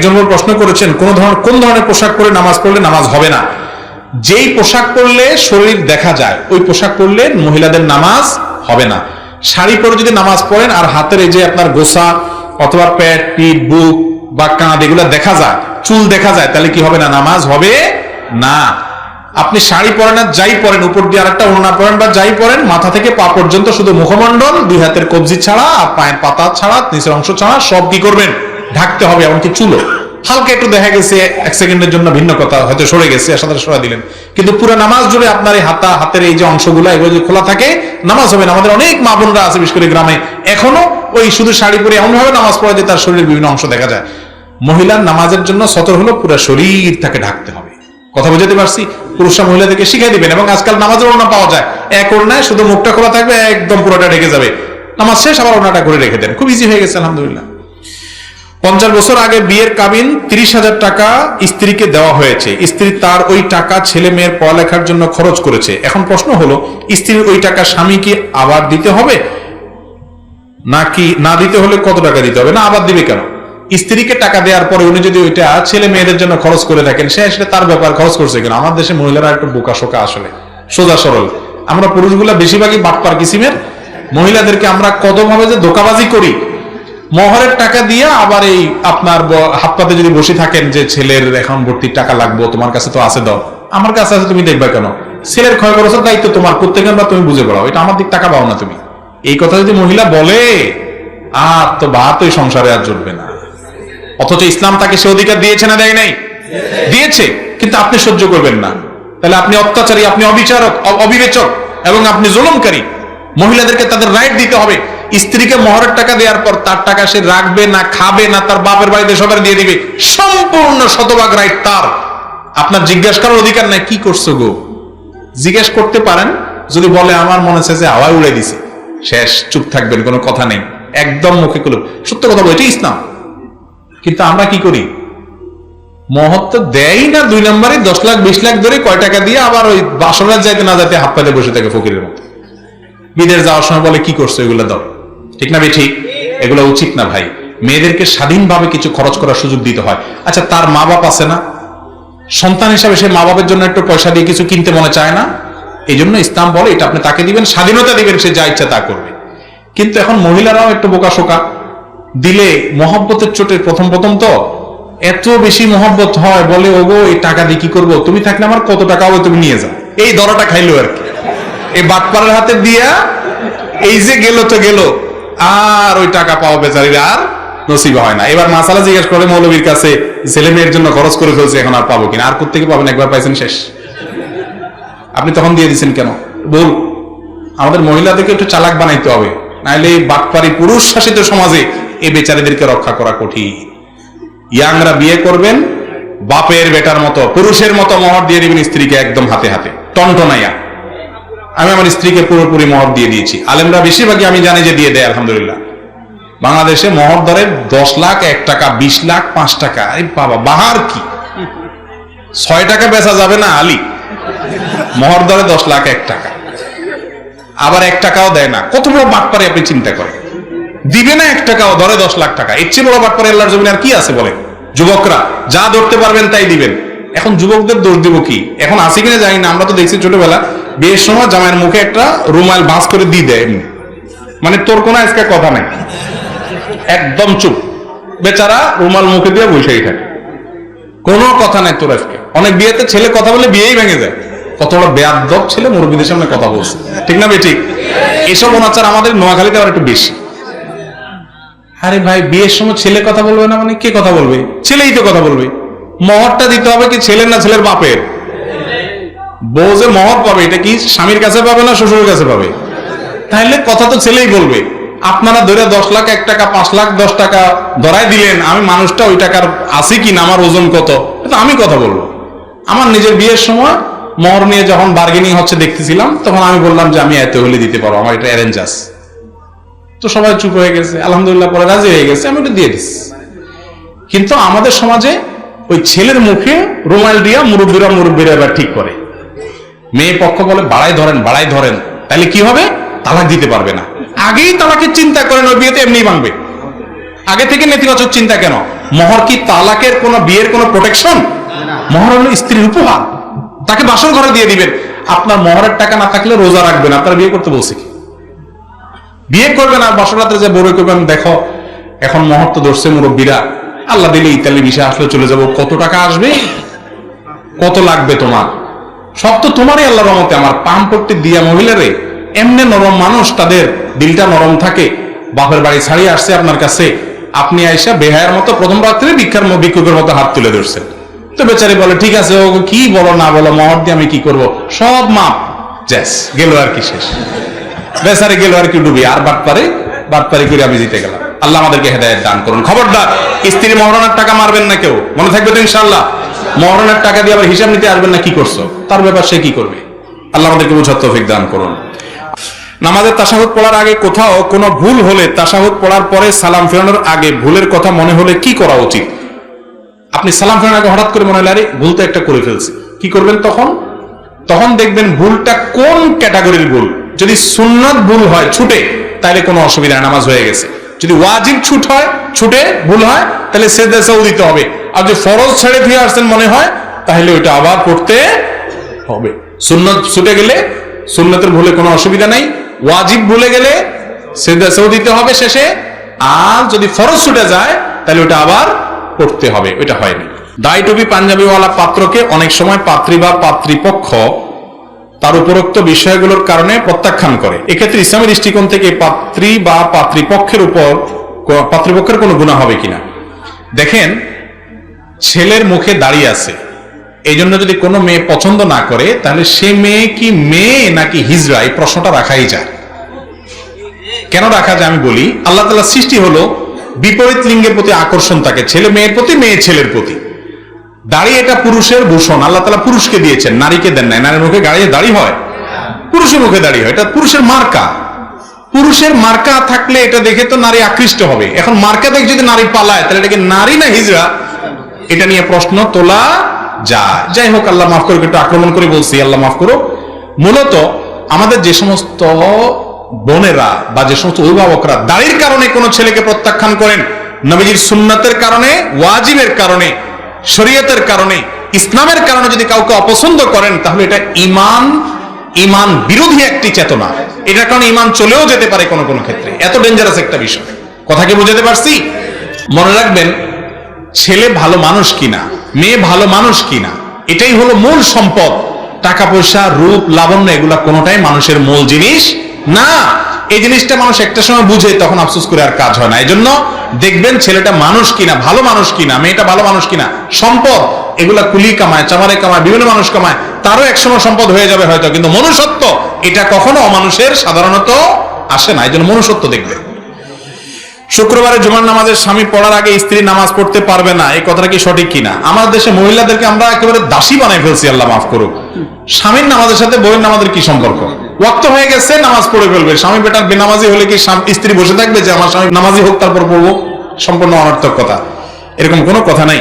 একজন প্রশ্ন করেছেন কোন ধরনের পোশাক পরে নামাজ পড়লে নামাজ হবে না। যেই পোশাক পরলে শরীর দেখা যায় ওই পোশাক পরলে মহিলাদের নামাজ হবে না। শাড়ি পরে যদি নামাজ পড়েন আর হাতের এই যে আপনার গোসা অথবা পেট পিঠ বুক বা কাঁধ এগুলো দেখা যায়, চুল দেখা যায়, তাহলে কি হবে না? নামাজ হবে না। আপনি শাড়ি পরেন আর যাই পরেন, উপর দিয়ে আরেকটা ওড়না পরেন বা যাই পরেন, মাথা থেকে পা পর্যন্ত শুধু মুখমণ্ডল, দুই হাতের কবজি ছাড়া আর পায়ের পাতা ছাড়া নিচের অংশ ছাড়া সব কি করবেন? ঢাকতে হবে। এমনকি চুলো হালকা একটু দেখা গেছে এক সেকেন্ডের জন্য ভিন্ন কথা, হয়তো সরে গেছে, সাথে সরা দিলেন, কিন্তু পুরো নামাজ জুড়ে আপনার এই হাতের এই যে অংশগুলো এগুলো যদি খোলা থাকে নামাজ হবে না। আমাদের অনেক মা বোনরা আছে বিশেষ করে গ্রামে এখনো ওই শুধু শাড়ি পরে এমন ভাবে নামাজ পড়ে যে তার শরীরের বিভিন্ন অংশ দেখা যায়। মহিলার নামাজের জন্য সতর হলো পুরো শরীর তাকে ঢাকতে হবে। কথা বুঝাতে পারছি? পুরুষরা মহিলাদেরকে শিখাই দিবেন। এবং আজকাল নামাজের ওড়না পাওয়া যায়, এক ওড়নায় শুধু মুখটা খোলা থাকবে, একদম পুরোটা ঢেকে যাবে, নামাজ শেষ আবার ওড়নাটা করে রেখে দেন, খুব ইজি হয়ে গেছে আলহামদুলিল্লাহ। 50 বছর আগে বিয়ের কাবিন 30,000 টাকা স্ত্রীকে দেওয়া হয়েছে। স্ত্রী তার ওই টাকা ছেলে মেয়ের পড়ালেখার জন্য খরচ করেছে। এখন প্রশ্ন হলো, স্ত্রীর ওই টাকা স্বামীকে আবার দিতে হবে নাকি না দিতে হলে কত টাকা দিতে হবে? না, আবার দিবে কেন? স্ত্রীকে টাকা দেওয়ার পরে উনি যদি ওইটা ছেলে মেয়েদের জন্য খরচ করে থাকেন, সে আসলে তার ব্যাপার, খরচ করছে কেন? আমার দেশে মহিলারা একটু বোকা শোকা, আসলে সোজা সরল। আমরা পুরুষগুলা বেশিরভাগই বাটপার কিসিমের। মহিলাদেরকে আমরা কত ভাবে যে ধোকাবাজি করি। মহরের টাকা দিয়ে আবার এই আপনার হাত পাতে যদি বসে থাকেন যে ছেলের এখন ভর্তির টাকা লাগবো, তোমার কাছে তো আছে, দাও। আমার কাছে আছে, তুমি দেখবা কেন? ছেলের ক্ষয় খরচের দায়িত্ব তোমার, প্রত্যেকের বা তুমি বুঝে পড়াও, এটা আমার দিক টাকা পাও না তুমি। এই কথা যদি মহিলা বলে, আর তো ভাত ওই সংসারে আর জুটবে না। অথচ ইসলাম তাকে সে অধিকার দিয়েছে না দেয় নাই? দিয়েছে, কিন্তু আপনি সহ্য করবেন না। তাহলে আপনি অত্যাচারী, আপনি অবিচারক, অবিবেচক এবং আপনি জুলুমকারী। মহিলাদেরকে তাদের রাইট দিতে হবে। স্ত্রীকে মহরের টাকা দেওয়ার পর তার টাকা সে রাখবে না, খাবে না, তার বাপের বাড়িতে সবার দিয়ে দিবে, সম্পূর্ণ শতভাগ রাইট তার। আপনার জিজ্ঞাসা করার অধিকার নাই কি করছো গো। জিজ্ঞেস করতে পারেন, যদি বলে আমার মনে হচ্ছে যে হাওয়ায় উড়ে দিছে, শেষ, চুপ থাকবেন, কোনো কথা নেই, একদম মুখে খুলে সত্য কথা বলে, এটাই ইসলাম। কিন্তু আমরা কি করি? মহৎ তো দেয় না, 2 নম্বরে 10 লাখ 20 লাখ ধরে কয় টাকা দিয়ে আবার ওই বাসরাত যাইতে না যাইতে হাত পাতে বসে থাকে ফকিরের মতো। বিদেশ যাওয়ার সময় বলে কি করছো, এগুলো দাও। ঠিক না ঠিক? এগুলো উচিত না ভাই। মেয়েদেরকে স্বাধীনভাবে কিছু খরচ করার সুযোগ দিতে হয়। আচ্ছা, তার মা বাপ আছে না? সন্তান হিসাবে সে মা বাপের জন্য একটু পয়সা দিয়ে কিছু কিনতে মনে চায় না? এই জন্য ইসলাম বলে এটা আপনি তাকে দিবেন, স্বাধীনতা দিবেন, সে যা ইচ্ছা তা করবে। কিন্তু এখন মহিলারাও একটু বোকা শোকা, দিলে মহব্বতের চোটে প্রথম তো এত বেশি মহব্বত হয়, বলে ওগো এই টাকা দিয়ে কি করবো, তুমি থাকলে আমার কত টাকা হবে, তুমি নিয়ে যাও, এই দরটা খাইলো আর কি। এই বাটপাড়ার হাতে দিয়া এই যে গেল তো গেল, আর ওই টাকা পাওয়া বেচারিরা আর নসিব হয় না। এবার মাসালা জিজ্ঞেস করে মৌলবীর কাছে, ছেলে মেয়ের জন্য খরচ করে ফেলছে, এখন আর পাবো কিনা? আর কোত্থেকে পাবেন? একবার পাইছেন, শেষ। আপনি তখন দিয়ে দিচ্ছেন কেন? বল, আমাদের মহিলাদেরকে একটু চালাক বানাইতে হবে, নাহলে এই বাটপাড়ি পুরুষ শাসিত সমাজে এই বেচারিদেরকে রক্ষা করা কঠিন। ইয়াংরা বিয়ে করবেন বাপের বেটার মতো, পুরুষের মতো মহর দিয়ে দিবেন স্ত্রীকে, একদম হাতে হাতে টনটনাইয়া। আমি আমার স্ত্রীকে পুরোপুরি মহর দিয়ে দিয়েছি। আলেমরা বেশিরভাগই আমি জানি যে দিয়ে দেয় আলহামদুলিল্লাহ। বাংলাদেশে মহর দরে 10 লাখ 1 টাকা, 20 লাখ 5 টাকা। আরে বাবা, বাহার কি 6 টাকা বেচা যাবে না আলী? মহর দরে 10 লাখ 1 টাকা, আবার 1 টাকাও দেয় না। কত বড় বাটপারে আপনি চিন্তা করেন। দিবে না 1 টাকাও, ধরে 10 লাখ টাকা। এর চেয়ে বড় বাটপারে আল্লাহর জমিনে আর কি আছে বলে? যুবকরা যা ধরতে পারবেন তাই দিবেন। এখন যুবকদের দোষ দিব কি? এখন আসি কিনা জানি না, আমরা তো দেখছি ছোটবেলা বিয়ের সময় জামাইয়ের মুখে একটা রুমাল ভাঁজ করে দিয়ে দেয়, মানে তোর কোনো আজকে কথা নাই, একদম চুপ, বেচারা রুমাল মুখে দিয়ে বসেই থাকে, কোনো কথা নাই তোর আজকে। অনেক বিয়েতে ছেলে কথা বলে বিয়েই ভেঙে যায়। কত বড় বেয়াদব ছেলে মুরব্বীদের সামনে কথা বলছে, ঠিক না ঠিক? এইসব অনাচার আমাদের নোয়াখালীতে আবার একটু বেশি। আরে ভাই, বিয়ের সময় ছেলে কথা বলবে না মানে কে কথা বলবে? ছেলেই তো কথা বলবে। মহরটা দিতে হবে কি ছেলের না ছেলের বাপের? বউ যে মহর পাবে এটা কি স্বামীর কাছে পাবে না শ্বশুরের কাছে পাবে? তাহলে কথা তো ছেলেই বলবে। আপনারা ধরে 10 লাখ 1 টাকা 5 লাখ 10 টাকা ধরাই দিলেন, আমি মানুষটা ওই টাকার আছে কি না, আমার ওজন কত, এটা আমি কথা বলবো। আমার নিজের বিয়ের সময় মহর নিয়ে যখন বার্গেনিং হচ্ছে দেখতেছিলাম, তখন আমি বললাম যে আমি এত হলে দিতে পারবো, আমার এটা অ্যারেঞ্জ আছে। তো সবাই চুপ হয়ে গেছে, আলহামদুলিল্লাহ পরে রাজি হয়ে গেছে, আমি এটা দিয়ে দিচ্ছি। কিন্তু আমাদের সমাজে ওই ছেলের মুখে রুমাল দিয়া মুরব্বীরা এবার ঠিক করে। মেয়ে পক্ষ বলে বাড়াই ধরেন, তাহলে কি হবে? তালাক দিতে পারবে না। আগেই তালাকের চিন্তা করেন, ওই বিয়েতে এমনি ভাঙবে। আগে থেকে নেতিবাচক চিন্তা কেন? মোহর কি তালাকের কোন বিয়ের কোন প্রোটেকশন? মোহর হলো স্ত্রীর উপহার, তাকে বাসর ঘরে দিয়ে দিবেন। আপনার মোহরের টাকা না থাকলে রোজা রাখবেন, আপনার বিয়ে করতে বলছে কি? বিয়ে করবেন আর বাসর রাত্রে যে বড় করবেন, দেখো এখন মোহর তো ধরছে মুরব্বীরা, আল্লাহ দিলে ইতালি ভিসা আসলে চলে যাব, কত টাকা আসবে, কত লাগবে তোমার, সব তো তোমারই আল্লাহর রহমতে। আমার পাম্পট্টি দিয়া মহিলারে, এমনি নরম মানুষ, তাদের দিলটা নরম থাকে, বাপের বাড়ি ছাড়িয়ে আসছে আপনার কাছে, আপনি আইসা বেহায়ের মতো প্রথম রাত্রে ভিক্ষুকের মতো হাত তুলে ধরছেন। তো বেচারি বলে ঠিক আছে, ও কি বলো না বলো, মোহর দিয়ে আমি কি করব, সব মাপ, জ্যাস গেল আর কি, শেষ, বেচারি গেল আর কি ডুবি, আর বাটপারি করে আমি জিতে গেলাম। আল্লাহ আমাদেরকে হেদায়েত দান করুন। খবরদার স্ত্রী মহরণের টাকা মারবেন না কেউ, মনে থাকবে তো ইনশাআল্লাহ। মহরণের টাকা দিয়ে আবার হিসাব নিতে আসবেন না, কি করছো, তার ব্যাপার সে কি করবে। আল্লাহ আমাদেরকে বুঝার তৌফিক দান করুন। নামাজের তাশাহুদ পড়ার আগে কোথাও কোনো ভুল হলে তাশাহুদ পড়ার পরে সালাম ফেরানোর আগে ভুলের কথা মনে হলে কি করা উচিত? আপনি সালাম ফেরানোর আগে হঠাৎ করে মনে হলে আরে ভুল তো একটা করে ফেলছি, কি করবেন তখন? তখন দেখবেন ভুলটা কোন ক্যাটাগরির ভুল। যদি সুন্নাত ভুল হয় ছুটে, তাহলে কোনো অসুবিধা নেই, নামাজ হয়ে গেছে। যদি ওয়াজিব ছুটে ভুল হয়, তাহলে সেজদাও দিতে হবে। আর যদি ফরজ ছেড়ে দিয়ে আসছেন মনে হয়, তাহলে ওইটা আবার পড়তে হবে। সুন্নাত ছুটে গেলে সুন্নাতের ভুলে কোনো অসুবিধা নাই, ওয়াজিব ভুলে গেলে সেজদাও দিতে হবে শেষে। আর যদি ফরজ ছুটে যায়, তাহলে ওটা আবার পড়তে হবে, ওইটা হয়নি। দাড়ি টুপি পাঞ্জাবিওয়ালা পাত্রকে অনেক সময় পাত্রী বা পাত্রীপক্ষ তার উপরোক্ত বিষয়গুলোর কারণে প্রত্যাখ্যান করে। এক্ষেত্রে ইসলামী দৃষ্টিকোণ থেকে পাত্রী বা পাত্রীপক্ষের কোনো গুনাহ হবে কিনা? দেখেন, ছেলের মুখে দাড়ি আছে, এই জন্য যদি কোনো মেয়ে পছন্দ না করে, তাহলে সে মেয়ে কি মেয়ে নাকি হিজড়া, এই প্রশ্নটা রাখাই যায়। কেন রাখা যায় আমি বলি। আল্লাহ তাআলার সৃষ্টি হলো বিপরীত লিঙ্গের প্রতি আকর্ষণ থাকে, ছেলে মেয়ের প্রতি, মেয়ে ছেলের প্রতি। দাড়ি এটা পুরুষের ভূষণ, আল্লাহ তাআলা পুরুষকে দিয়েছেন, নারীকে দেন নাই। নারীর মুখে দাড়ি হয়, পুরুষের মুখে দাড়ি হয়, এটা পুরুষের মার্কা। পুরুষের মার্কা থাকলে এটা দেখে তো নারী আকৃষ্ট হবে। এখন মার্কা দেখে যদি নারী পালায়, তাহলে এটাকে নারী না হিজড়া, এটা নিয়ে প্রশ্ন তোলা যায়। যাই হোক, আল্লাহ মাফ করুক, একটু আক্রমণ করে বলছি, আল্লাহ মাফ করুক। মূলত আমাদের যে সমস্ত বোনেরা বা যে সমস্ত অভিভাবকরা দাড়ির কারণে কোনো ছেলেকে প্রত্যাখ্যান করেন, নবীজির সুন্নাতের কারণে, ওয়াজিবের কারণে, শরীয়তের কারণে, ইসলামের কারণে যদি কাউকে অপছন্দ করেন, তাহলে এটা ঈমান বিরোধী একটি চেতনা। এটার কারণে ঈমান চলেও যেতে পারে কোনো কোনো ক্ষেত্রে। এত ডেঞ্জারাস একটা বিষয়। কথা কি বুঝাতে পারছি? মনে রাখবেন, ছেলে ভালো মানুষ কিনা, মেয়ে ভালো মানুষ কিনা, এটাই হলো মূল সম্পদ। টাকা পয়সা, রূপ, লাবণ্য, এগুলা কোনোটাই মানুষের মূল জিনিস না। এই জিনিসটা মানুষ একটা সময় বুঝে, তখন আফসোস করে আর কাজ হয় না। এই জন্য দেখবেন ছেলেটা মানুষ কিনা, ভালো মানুষ কিনা, মেয়েটা ভালো মানুষ কিনা, সম্পদ এগুলা কুলি কামায়, চামারে কামায়, বিভিন্ন মানুষ কামায়, তারও একসময় সম্পদ হয়ে যাবে হয়তো, কিন্তু মনুষ্যত্ব এটা কখনো অমানুষের সাধারণত আসে না। এই জন্য মনুষ্যত্ব দেখবে। শুক্রবারে জুমার নামাজের স্বামী পড়ার আগে স্ত্রী নামাজ পড়তে পারবে না, এই কথাটা কি সঠিক কিনা? আমাদের দেশে মহিলাদেরকে আমরা একেবারে দাসী বানাই ফেলছি, আল্লাহ মাফ করুক। স্বামীর নামাজের সাথে বউয়ের নামাজের কি সম্পর্ক? ওয়াক্ত হয়ে গেছে, নামাজ পড়ে ফেলবে। স্বামী বেটার বেনামাজি হলে কি স্ত্রী বসে থাকবে যে আমার স্বামী নামাজি হোক তারপর পড়বো? সম্পূর্ণ অনর্থক কথা, এরকম কোনো কথা নাই।